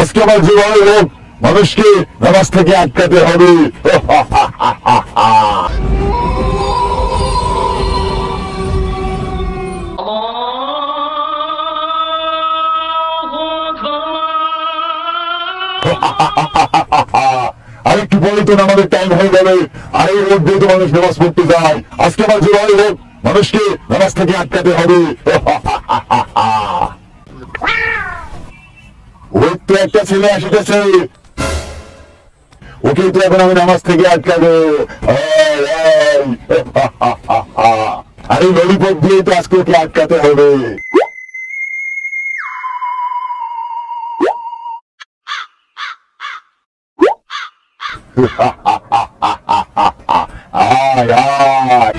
আজকে আমার যেভাবে হোক মানুষকে নামাজ থেকে আটকাতে হবে। আরেকটু পরে তো আমাদের টাইম হয়ে যাবে, আর এই রোদ দিয়ে তো মানুষ নামাজ পড়তে যায়। আজকে আমার যেভাবে হোক মানুষকে নামাজ থেকে আটকাতে হবে। ওই তো একটা ছেলে আসতেছে, ওকে তো এখন আমি নামাজ থেকে আটকাবো। আরে ললিপপ দিয়ে তো আজকে ওকে আটকাতে হবে। আয় আয়,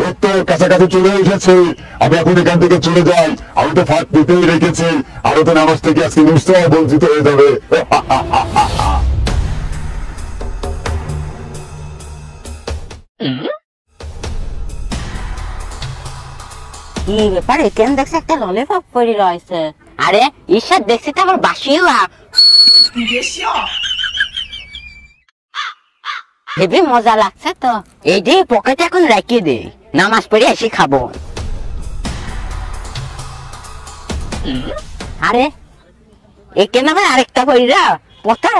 ও তো কাছাকাছি চলে এসেছে। আমি এখন এখান থেকে চলে যাই, আমি তো ফাঁক দিতেই রেখেছি, আরো তো নামাজ থেকে আজকে নিশ্চয় বঞ্চিত হয়ে যাবে। কি ব্যাপার, কেন দেখছি একটা ললিপপ পড়ে রয়েছে? আরে ঈশ্বর, দেখছি তো আবার বাসিও। হেবি মজা লাগছে তো, এই যে পকেটে এখন রেখে দে, নামাজ পড়ে এসে খাবো। আরে এখানে আবার আরেকটা পড়িরা পথে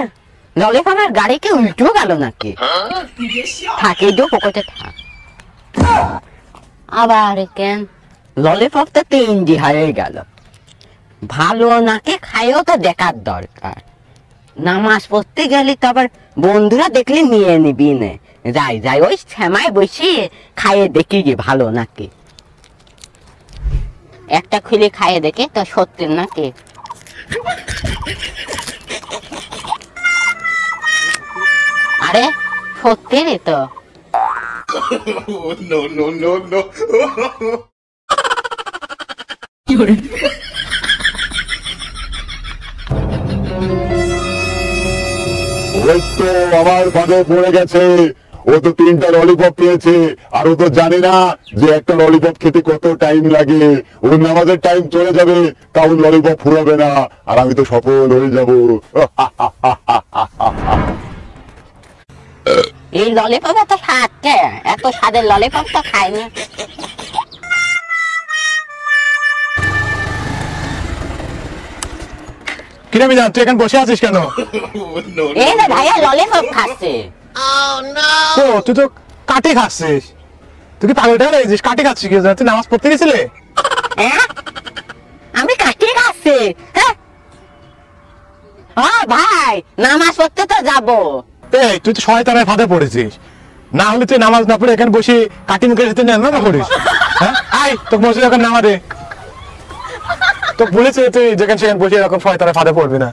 ললিপপের গাড়ি কি উল্টো গেল নাকি? থাকে যে পকেটে থাক। আবার কেন ললিপপ তো 3 হয়ে গেল। ভালো নাকে খাইও তো দেখার দরকার। নামাজ পড়তে গেলে তো আবার বন্ধুরা দেখলে নিয়ে নিবি না। যাই যাই, ওই শ্যামায় বসে খাইয়ে দেখি যে ভালো নাকি। একটা খুলে খাইয়ে দেখে তো সত্যি নাকি। আরে সত্যি রে তো। No, no, no, no. ওই তো আমার ফাঁদে পড়ে গেছে, ও তো 3টা ললিপপ পেয়েছে, আর ও তো জানে না যে একটা ললিপপ খেতে কত টাইম লাগে। ওর নামাজের টাইম চলে যাবে, তাও ললিপপ ফুরাবে না, আর আমি তো সফল হয়ে যাব। এই ললিপপ এত স্বাদ কে? এত স্বাদের ললিপপ তো খাইনি। কিরে মিজান, তুই এখন বসে আছিস কেন? এই যে ভাইয়া ললিপপ খাচ্ছে। ও, তুই তো কাটে খাচ্ছিস। তুই কি পাগল টাগল হয়েছিস? কাটে খাচ্ছিস কি? তুই নামাজ পড়তে গেছিলে? হ্যাঁ, আমি কাটিয়ে খাচ্ছি। হ্যাঁ ভাই, নামাজ পড়তে তো যাবো। এই, তুই তো শয়তানের ফাঁদে পড়েছিস। না হলে তুই নামাজ না পড়ে এখানে বসে কাটি মুখের সাথে না করিস। হ্যাঁ, আয় তোকে মসজিদ এখন নামা দে। তো বলেছে তুই যেখানে সেখানে বসে এরকম শয়তানের ফাঁদে পড়বি না।